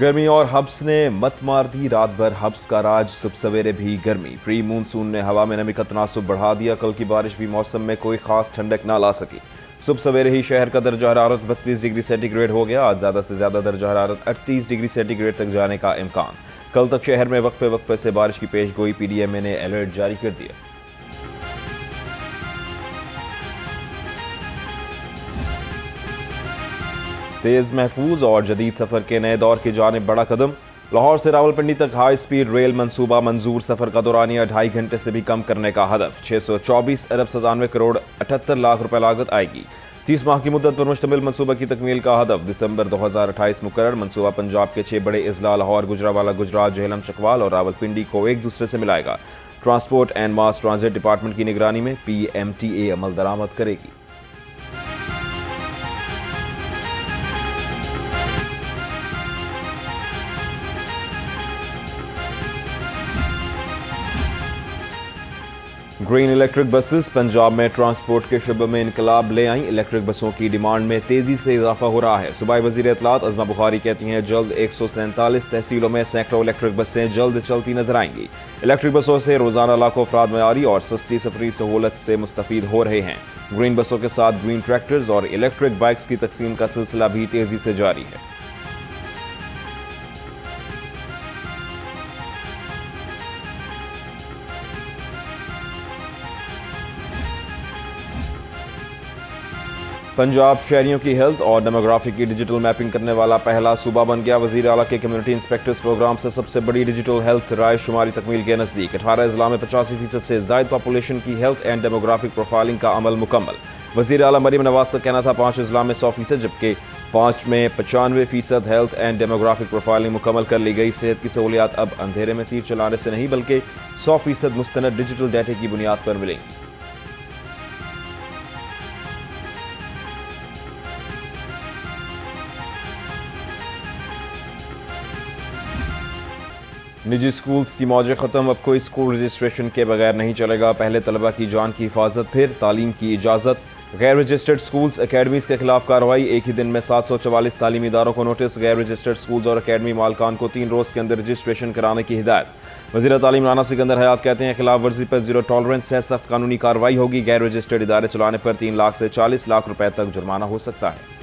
गर्मी और हब्स ने मत मार दी, रात भर हब्स का राज, सुबह सवेरे भी गर्मी। प्री मूनसून ने हवा में नमी का तनासुब बढ़ा दिया। कल की बारिश भी मौसम में कोई खास ठंडक ना ला सकी। सुबह सवेरे ही शहर का दर्जा हरारत 32 डिग्री सेंटीग्रेड हो गया। आज ज्यादा से ज्यादा दर्जा हरारत 38 डिग्री सेंटीग्रेड तक जाने का इम्कान। कल तक शहर में वक्फे वक्फे से बारिश की पेशगोई। पीडीएमए ने अलर्ट जारी कर दिया। तेज, महफूज और जदीद सफर के नए दौर की जानिब बड़ा कदम। लाहौर से रावलपिंडी तक हाई स्पीड रेल मंसूबा मंजूर। सफर का दौरानिया 2.5 घंटे से भी कम करने का हदफ। 624 अरब 97 करोड़ 78 लाख रुपए लागत आएगी। 30 माह की मुद्दत पर मुश्तमिल मंसूबा की तकमील का हदफ। दिसंबर 2028 मुकर्रर। मंसूबा पंजाब के 6 बड़े अजला लाहौर, गुजरावाला, गुजरात, झेलम, चकवाल और रावलपिंडी को एक दूसरे से मिलाएगा। Transport and mass transit department की निगरानी में PMTA अमल दरामद करेगी। ग्रीन इलेक्ट्रिक बसेस पंजाब में ट्रांसपोर्ट के शुबे में इनकलाब ले आई। इलेक्ट्रिक बसों की डिमांड में तेजी से इजाफा हो रहा है। सूबाई वजीर इत्तलात अज़मा बुखारी कहती हैं, जल्द 147 तहसीलों में सैकड़ों इलेक्ट्रिक बसें जल्द चलती नजर आएंगी। इलेक्ट्रिक बसों से रोजाना लाखों अफराद मयारी और सस्ती सफरी सहूलत से मुस्तफीद हो रहे हैं। ग्रीन बसों के साथ ग्रीन ट्रैक्टर्स और इलेक्ट्रिक बाइक्स की तकसीम का सिलसिला भी तेजी से जारी है। पंजाब शहरियों की हेल्थ और डेमोग्राफी की डिजिटल मैपिंग करने वाला पहला सूबा बन गया। वजीर आला के कम्युनिटी इंस्पेक्टर्स प्रोग्राम से सबसे बड़ी डिजिटल हेल्थ राय शुमारी तकमील के नजदीक। 18 अजला में 85% से जायद पॉपुलेशन की हेल्थ एंड डेमोग्राफिक प्रोफाइलिंग का अमल मुकम्मल। वजीर आला मरीम नवाज का कहना था 5 अजला में 100%, जबकि 5 में 95% हेल्थ एंड डेमोग्राफिक प्रोफाइलिंग मुकम्मल कर ली गई। सेहत की सहूलियात अब अंधेरे में तीर चलाने से नहीं बल्कि 100% मुस्तनद डिजिटल डाटे की बुनियाद पर मिलेंगी। निजी स्कूल्स की मौजें खत्म। अब कोई स्कूल रजिस्ट्रेशन के बगैर नहीं चलेगा। पहले तलबा की जान की हिफाजत, फिर तालीम की इजाज़त। गैर रजिस्टर्ड स्कूल्स अकेडमीज के खिलाफ कार्रवाई। एक ही दिन में 744 तालीमी इदारों को नोटिस। गैर रजिस्टर्ड स्कूल्स और अकेडमी मालकान को 3 रोज के अंदर रजिस्ट्रेशन कराने की हिदायत। वज़ीर तालीम राना सिकंदर हयात कहते हैं, खिलाफ वर्जी पर जीरो टॉलरेंस है, सख्त कानूनी कार्रवाई होगी। गैर रजिस्टर्ड इदारे चलाने पर 3 लाख से 40 लाख रुपए तक जुर्माना हो सकता है।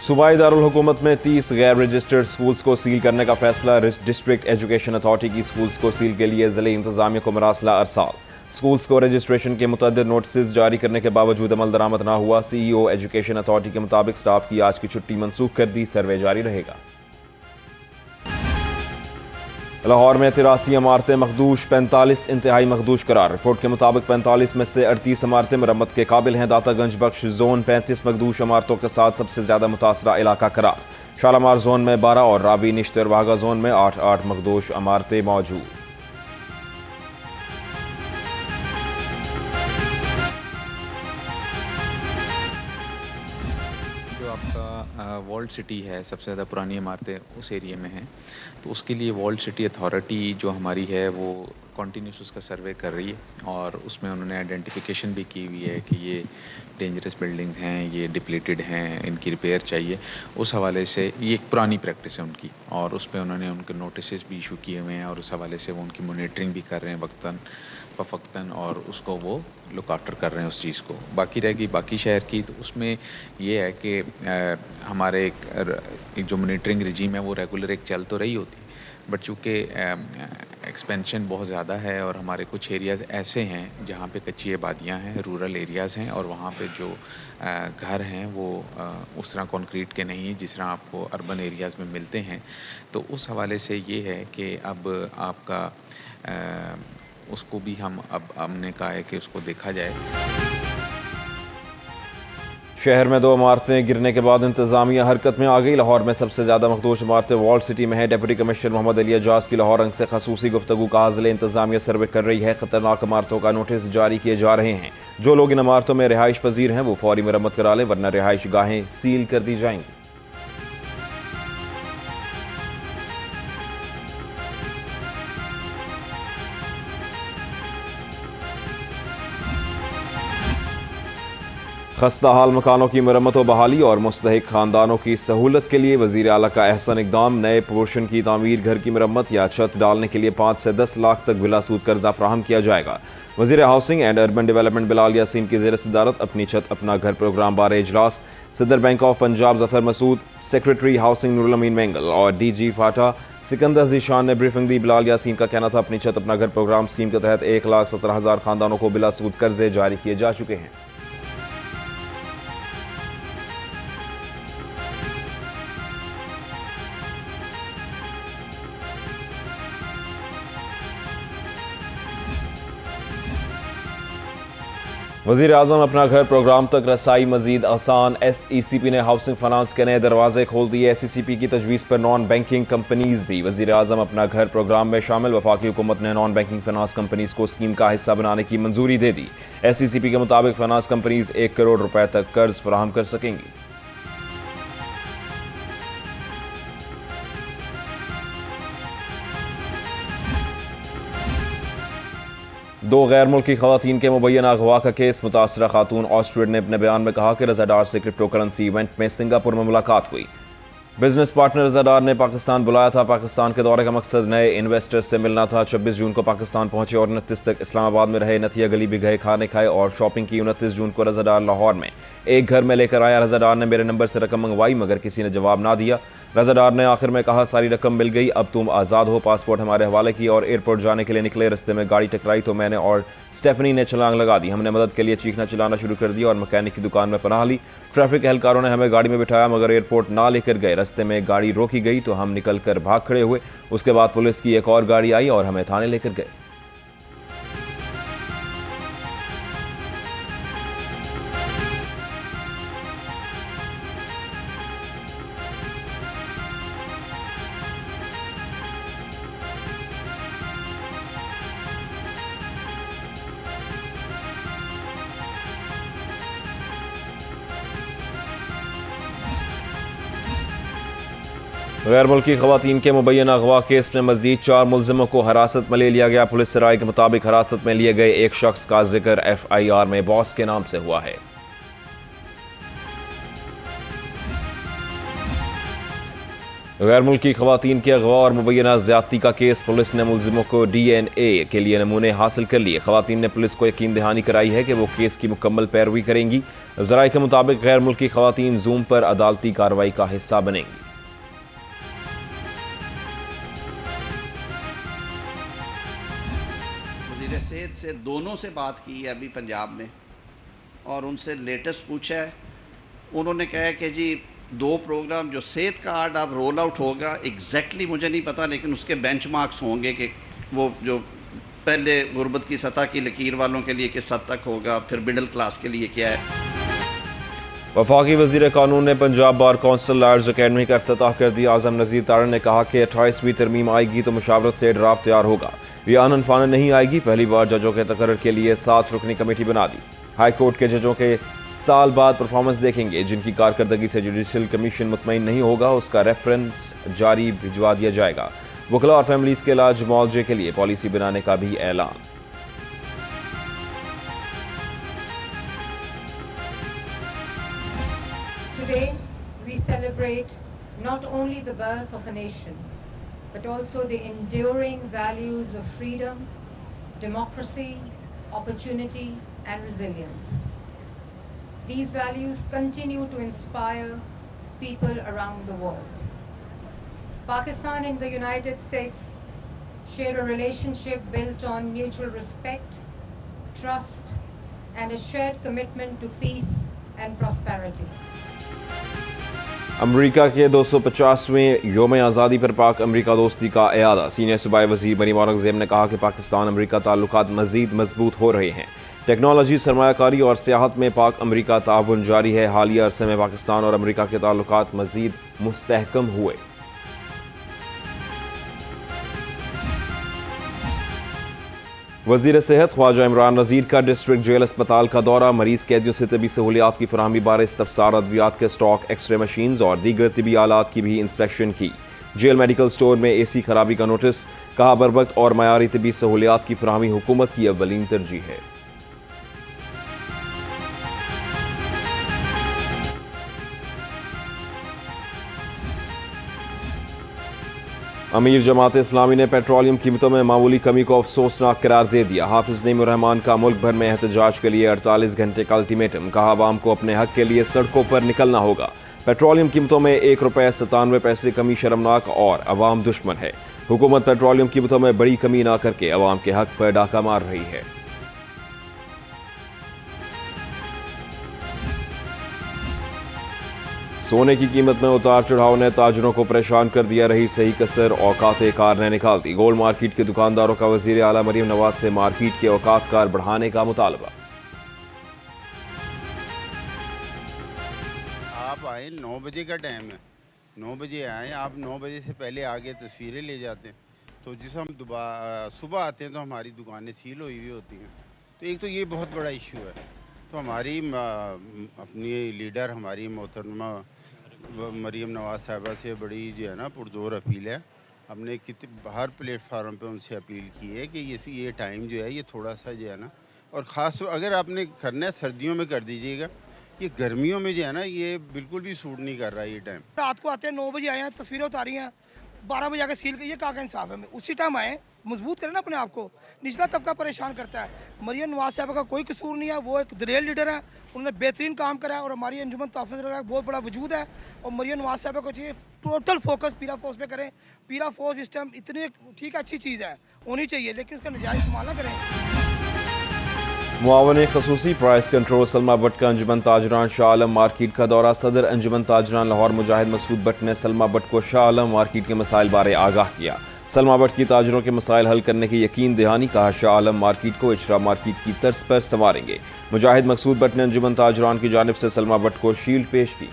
सूबाई दारुल हुकूमत में 30 गैर रजिस्टर्ड स्कूल्स को सील करने का फैसला। डिस्ट्रिक्ट एजुकेशन अथॉरिटी की स्कूल्स को सील के लिए ज़िले इंतजामिया को मरासला अरसाल। स्कूल्स को रजिस्ट्रेशन के मुतअद्दिद नोटिस जारी करने के बावजूद अमल दरामद ना हुआ। CEO एजुकेशन अथॉरिटी के मुताबिक स्टाफ की आज की छुट्टी मनसूख कर दी। सर्वे जारी रहेगा। लाहौर में 83 इमारतें मखदूश, 45 इंतहाई मखदूश करार। रिपोर्ट के मुताबिक 45 में से 38 इमारतें मरम्मत के काबिल हैं। दातागंज बख्श जोन 35 मखदूश इमारतों के साथ सबसे ज्यादा मुतासरा इलाका करार। शालामार जोन में 12 और रावी निश्तर वागा जोन में 8 मखदूश इमारतें मौजूद। वॉल्ड सिटी है, सबसे ज़्यादा पुरानी इमारतें उस एरिया में हैं, तो उसके लिए वॉल्ड सिटी अथॉरिटी जो हमारी है वो कॉन्टीन्यूस उसका सर्वे कर रही है और उसमें उन्होंने आइडेंटिफिकेशन भी की हुई है कि ये डेंजरस बिल्डिंग्स हैं, ये डिप्लीटेड हैं, इनकी रिपेयर चाहिए। उस हवाले से ये एक पुरानी प्रैक्टिस है उनकी और उस पर उन्होंने उनके नोटिस भी इशू किए हुए हैं और उस हवाले से वो उनकी मॉनिटरिंग भी कर रहे हैं वक्तन फ़वक्तन और उसको वो लुक आफ्टर कर रहे हैं उस चीज़ को। बाकी रहेगी बाकी शहर की, तो उसमें ये है कि हमारे एक जो मॉनिटरिंग रिजीम है वो रेगुलर एक चल तो रही होती, बट चूँकि एक्सपेंशन बहुत ज़्यादा है और हमारे कुछ एरियाज़ ऐसे हैं जहाँ पे कच्ची आबादियाँ हैं, रूरल एरियाज़ हैं और वहाँ पे जो घर हैं वो उस तरह कंक्रीट के नहीं हैं जिस तरह आपको अर्बन एरियाज़ में मिलते हैं। तो उस हवाले से ये है कि अब आपका उसको भी हमने कहा है कि उसको देखा जाए। शहर में 2 इमारतें गिरने के बाद इंतजामिया हरकत में आ गई। लाहौर में सबसे ज्यादा मखदूश इमारतें वॉल्ड सिटी में है। डिप्टी कमिश्नर मोहम्मद अली एजाज की लाहौर अंग से खसूसी गुफ्तगू का ज़िले इंतजामिया सर्वे कर रही है। खतरनाक इमारतों का नोटिस जारी किए जा रहे हैं। जो लोग इन इमारतों में रिहाइश पजीर हैं वो फौरी मरम्मत करा लें, वरना रिहाइश गाहें सील कर दी जाएंगी। खस्ता हाल मकानों की मरम्मत व बहाली और मुस्तहिक खानदानों की सहूलत के लिए वज़ीर आला का अहसन इक़दाम। नए पोर्शन की तामीर, घर की मरम्मत या छत डालने के लिए 5 से 10 लाख तक बिला सूद कर्जा फराहम किया जाएगा। वज़ीर housing and urban development Bilal Yasin की ज़ेर सदारत अपनी छत अपना घर प्रोग्राम बारे इजलास। सदर Bank of Punjab Zafar Masood, secretary housing Nurul Amin Mengal और DG फाटा सिकंदर ज़ीशान ने ब्रीफिंग दी। बिलाल यासीन का कहना था अपनी छत अपना घर प्रोग्राम स्कीम के तहत 1,17,000 खानदानों को बिला सूद कर्जे जारी किए जा चुके हैं। वज़ीर आज़म अपना घर प्रोग्राम तक रसाई मजीद आसान। SECP ने हाउसिंग फाइनेंस के नए दरवाजे खोल दिए। SECP की तजवीज़ पर नॉन बैंकिंग कंपनीज भी वज़ीर आज़म अपना घर प्रोग्राम में शामिल। वफाकी हुकूमत ने नॉन बैंकिंग फाइनेंस कंपनीज को स्कीम का हिस्सा बनाने की मंजूरी दे दी। SECP के मुताबिक फाइनेंस कंपनीज 1 करोड़ रुपए तक कर्ज फराहम कर सकेंगी। दो गैर मुल्की खवातीन के मुबैना अगवा का केस। मुतासरा खातून ऑस्ट्रेड ने अपने बयान में कहा कि रज़ादार से क्रिप्टो करेंसी इवेंट में सिंगापुर में मुलाकात हुई। बिजनेस पार्टनर रज़ादार ने पाकिस्तान बुलाया था। पाकिस्तान के दौरे का मकसद नए इन्वेस्टर्स से मिलना था। 26 जून को पाकिस्तान पहुंचे और 29 तक इस्लामाबाद में रहे। नथिया गली भी गए, खाने खाए और शॉपिंग की। 29 जून को रज़ादार लाहौर में एक घर में लेकर आया। रज़ादार ने मेरे नंबर से रकम मंगवाई मगर किसी ने जवाब ना दिया। रज़ादार ने आखिर में कहा सारी रकम मिल गई, अब तुम आज़ाद हो। पासपोर्ट हमारे हवाले की और एयरपोर्ट जाने के लिए निकले। रस्ते में गाड़ी टकराई तो मैंने और स्टेफनी ने छलांग लगा दी। हमने मदद के लिए चीखना चिल्लाना शुरू कर दिया और मैकेनिक की दुकान में पनाह ली। ट्रैफिक एहलकारों ने हमें गाड़ी में बिठाया मगर एयरपोर्ट ना लेकर गए। रस्ते में गाड़ी रोकी गई तो हम निकल कर भाग खड़े हुए। उसके बाद पुलिस की एक और गाड़ी आई और हमें थाने लेकर गए। गैर मुल्की खवातीन के मुबैना अगवा केस में मजीद 4 मुलजिमों को हिरासत में ले लिया गया। पुलिस से राय के मुताबिक हिरासत में लिए गए एक शख्स का जिक्र FIR में बॉस के नाम से हुआ है। गैर मुल्की खवातीन के अगवा और मुबैना ज्यादती का केस। पुलिस ने मुलजिमों को DNA के लिए नमूने हासिल कर लिए। खवातीन ने पुलिस को यकीन दहानी कराई है कि वो केस की मुकम्मल पैरवी करेंगी। जराए के मुताबिक गैर मुल्की खवातीन जूम पर अदालती कार्रवाई का हिस्सा बनेंगी। सेहत से दोनों से बात की है अभी पंजाब में और उनसे लेटेस्ट पूछा है। उन्होंने कहा है कि जी 2 प्रोग्राम जो सेहत कार्ड अब रोल आउट होगा, एग्जैक्टली मुझे नहीं पता लेकिन उसके बेंचमार्क्स होंगे कि वो जो पहले गुर्बत की सतह की लकीर वालों के लिए किस हद तक होगा, फिर मिडिल क्लास के लिए क्या है। वफाकी वज़ीर कानून ने Punjab bar council lawyers academy का इफ्तिताह कर दिया। आज़म नज़ीर तारण ने कहा कि 28वीं तरमीम आएगी तो मुशावरत से ड्राफ्ट तैयार होगा। ये आनन फानन नहीं आएगी। पहली बार जजों के तकर्रर के लिए 7 रुकनी कमेटी बना दी। हाई कोर्ट के जजों के साल बाद परफॉर्मेंस देखेंगे। जिनकी कारकर्दगी से जुडिशल कमीशन मुतमईन नहीं होगा उसका रेफरेंस जारी भिजवा दिया जाएगा। वकला और फैमिलीज के इलाज मुआवजे के लिए पॉलिसी बनाने का भी ऐलान। Today, we celebrate not only the birth of a nation, but also the enduring values of freedom, democracy, opportunity, and resilience. These values continue to inspire people around the world. Pakistan and the United States share a relationship built on mutual respect, trust, and a shared commitment to peace and prosperity. अमरीका के 250वें योम आज़ादी पर पाक अमरीका दोस्ती का इयादा। Senior सूबाई वज़ीर मरीम औरंगज़ेब ने कहा कि पाकिस्तान अमरीका ताल्लुकात मज़ीद मजबूत हो रहे हैं। टेक्नोलॉजी, सरमायाकारी और सियाहत में पाक अमरीका ताउन जारी है। हालिया अरसे में पाकिस्तान और अमरीका के ताल्लुकात मज़ीद मुस्तहकम हुए। वज़ीर सेहत ख्वाजा इमरान नज़ीर का डिस्ट्रिक्ट जेल अस्पताल का दौरा। मरीज कैदियों से तबी सहूलियात की फराहमी बारे इस्तफसार, अद्वियात के स्टॉक, एक्सरे मशीन्स और दीगर तबी आलात की भी इंस्पेक्शन की। जेल मेडिकल स्टोर में AC खराबी का नोटिस। कहा बरवक्त और मयारी तबी सहूलियात की फराहमी हुकूमत की अव्वलीन तरजीह है। अमीर जमात इस्लामी ने पेट्रोलियम कीमतों में मामूली कमी को अफसोसनाक करार दे दिया। हाफिज नईमुर रहमान का मुल्क भर में एहतजाज के लिए 48 घंटे का अल्टीमेटम, कहा आवाम को अपने हक के लिए सड़कों पर निकलना होगा। पेट्रोलियम कीमतों में 1 रुपये 97 पैसे कमी शर्मनाक और अवाम दुश्मन है। हुकूमत पेट्रोलियम कीमतों में बड़ी कमी ना करके अवाम के हक पर डाका मार रही है। सोने की कीमत में उतार चढ़ाव ने ताजरों को परेशान कर दिया। रही सही कसर औकात कार ने निकाल दी। गोल्ड मार्केट के दुकानदारों का वजीर आला मरीम नवाज से मार्केट के औकात कार बढ़ाने का मुतालबा। आप आए 9 बजे का टाइम है, 9 बजे आए आप, 9 बजे से पहले आगे तस्वीरें ले जाते हैं। तो जिस हम सुबह आते हैं तो हमारी दुकानें सील हुई हुई होती हैं। तो एक तो ये बहुत बड़ा इशू है। तो हमारी अपनी लीडर हमारी मोहतरमा मरीम नवाज साहिबा से बड़ी जो है ना पुरजोर अपील है। हमने हर प्लेटफार्म पे उनसे अपील की है कि ये टाइम जो है ये थोड़ा सा जो है ना, और ख़ास अगर आपने करना है सर्दियों में कर दीजिएगा। ये गर्मियों में जो है ना ये बिल्कुल भी सूट नहीं कर रहा ये टाइम। रात को आते हैं 9 बजे आए हैं, तस्वीरें उतारी हैं, 12 बजे आकर सील ये कहाँ का इंसाफ है। उसी टाइम आए, मजबूत करें ना अपने आप को। निचला तबका परेशान करता है। मरीम नवाज साहब का कोई कसूर नहीं है, वो एक दलेल लीडर है, उन्होंने बेहतरीन काम करा है और हमारी अंजुमन तहफ़्फ़ुज़ का बहुत बड़ा वजूद है। और मरीम नवाज साहब को चाहिए टोटल फोकस पीरा फोर्स पे करें। पीरा फोर्स इस टाइम इतनी ठीक अच्छी चीज़ है, होनी चाहिए, लेकिन उसका नजायज़ इस्तेमाल ना करें। मुआवन खसूसी प्राइस कंट्रोल सलमा भट्ट का अंजुमन ताजरान शाह आलम मार्केट का दौरा। सदर अंजुमन ताजरान लाहौर मुजाहिद मसूद भट्ट ने सलमा भट्ट को शाह आलम मार्केट के मसाइल बारे आगाह किया। सलमा भट्ट की ताजरों के मसाइल हल करने की यकीन दहानी, कहा शाह आलम मार्केट को इचरा मार्केट की तर्ज पर संवारेंगे। मुजाहिद मकसूद भट्ट ने अंजुमन ताजरान की जानिब से सलमा भट्ट को शील्ड पेश की।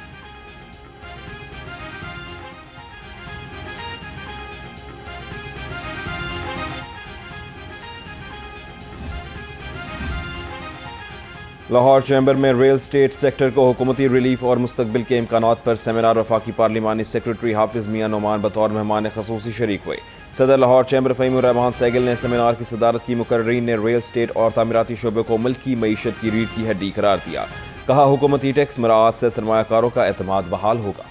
लाहौर चैम्बर में रियल स्टेट सेक्टर को हुकूमती रिलीफ और मुस्तकबिल के इम्कानात पर सेमिनार। वफाकी पार्लिमानी सेक्रेटरी हाफिज मियां नोमान बतौर मेहमान खसूसी शरीक हुए। सदर लाहौर चैम्बर फ़हीमुर रहमान सैगल ने सेमिनार की सदारत की। मुकर्रीन ने रियल स्टेट और तामीराती शोबे को मुल्क की मईशत की रीढ़ की हड्डी करार दिया। कहा हुकूमती टैक्स मराआत से सरमायाकारों का एतमाद बहाल होगा।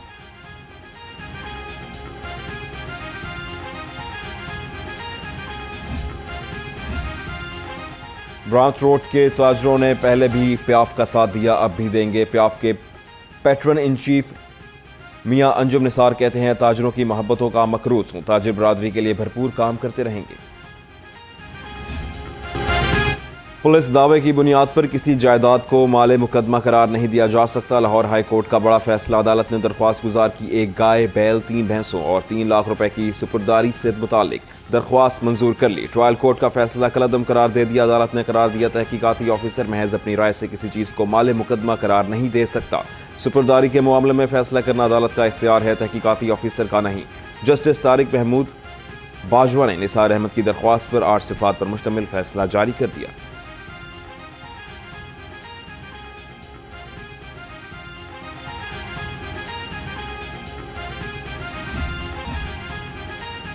ब्रांच रोड के ताजरों ने पहले भी प्याफ का साथ दिया, अब भी देंगे। प्याफ के पैट्रन इन चीफ मियां अंजुम निसार कहते हैं, ताजरों की मोहब्बतों का मकरूज हूं, ताजिर बरादरी के लिए भरपूर काम करते रहेंगे। पुलिस दावे की बुनियाद पर किसी जायदाद को माले मुकदमा करार नहीं दिया जा सकता। लाहौर हाई कोर्ट का बड़ा फैसला। अदालत ने दरख्वास्त गुजार की 1 गाय, बैल, 3 भैंसों और 3 लाख रुपए की सुपुर्दारी से मुतालिक दरख्वास्त मंजूर कर ली। ट्रायल कोर्ट का फैसला कलअदम करार दे दिया। अदालत ने करार दिया, तहकीकाती ऑफिसर महज अपनी राय से किसी चीज को माले मुकदमा करार नहीं दे सकता। सुपुर्दारी के मामले में फैसला करना अदालत का इख्तियार है, तहकीकाती ऑफिसर का नहीं। जस्टिस तारिक महमूद बाजवा ने निसार अहमद की दरख्वास्त पर 8 सिफात पर मुश्तमिल फैसला जारी कर दिया।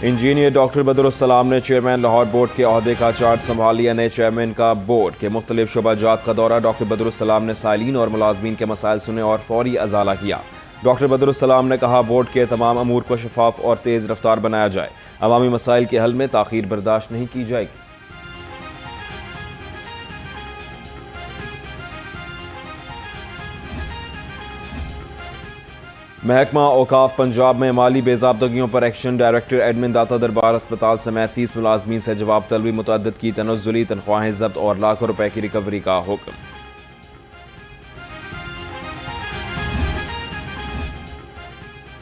इंजीनियर डॉक्टर बदरुस्सलाम ने चेयरमैन लाहौर बोर्ड के ओहदे का चार्ज संभाल लिया। नए चेयरमैन का बोर्ड के मुख्तलिफ शुबाजात का दौरा। डॉक्टर बदरुस्सलाम ने साइलिन और मुलाजमीन के मसाइल सुने और फौरी अजाला किया। डॉक्टर बदरुस्सलाम ने कहा, बोर्ड के तमाम अमूर को शफाफ और तेज़ रफ्तार बनाया जाए। अवामी मसाइल के हल में ताखीर बर्दाश्त नहीं की जाएगी। महकमा औकाफ पंजाब में माली बेज़ाब्तगियों पर एक्शन। डायरेक्टर एडमिन दाता दरबार अस्पताल समेत 30 मुलाजमीन से जवाब तलबी। मुतअद्दिद की तनज़्ज़ुली तनख्वाहें जब्त और लाखों रुपए की रिकवरी का हुक्म।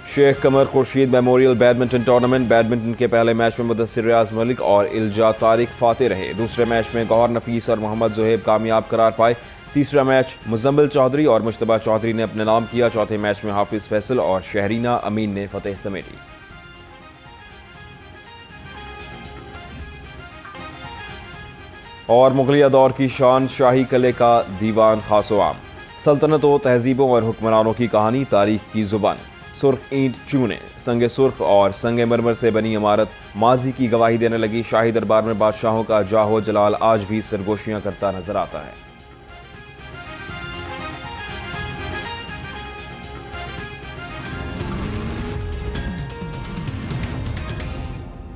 Sheikh Qamar Khurshid memorial badminton tournament. Badminton के पहले मैच में मुदस्सिर रियाज मलिक और इल्जा तारिक फाते रहे। दूसरे मैच में गौहर नफीस और मोहम्मद जुहैब कामयाब करार पाए। तीसरा मैच मुजम्मिल चौधरी और मुश्तबा चौधरी ने अपने नाम किया। चौथे मैच में हाफिज फैसल और शहरीना अमीन ने फतेह समेटी। और मुगलिया दौर की शान, शाही कले का दीवान खासो आम। सल्तनतों, तहजीबों और हुक्मरानों की कहानी, तारीख की जुबान। सुर्ख ईंट चूने, संगे सुर्ख और संगे मरमर से बनी इमारत माजी की गवाही देने लगी। शाही दरबार में बादशाहों का जाहो जलाल आज भी सरगोशियां करता नजर आता है।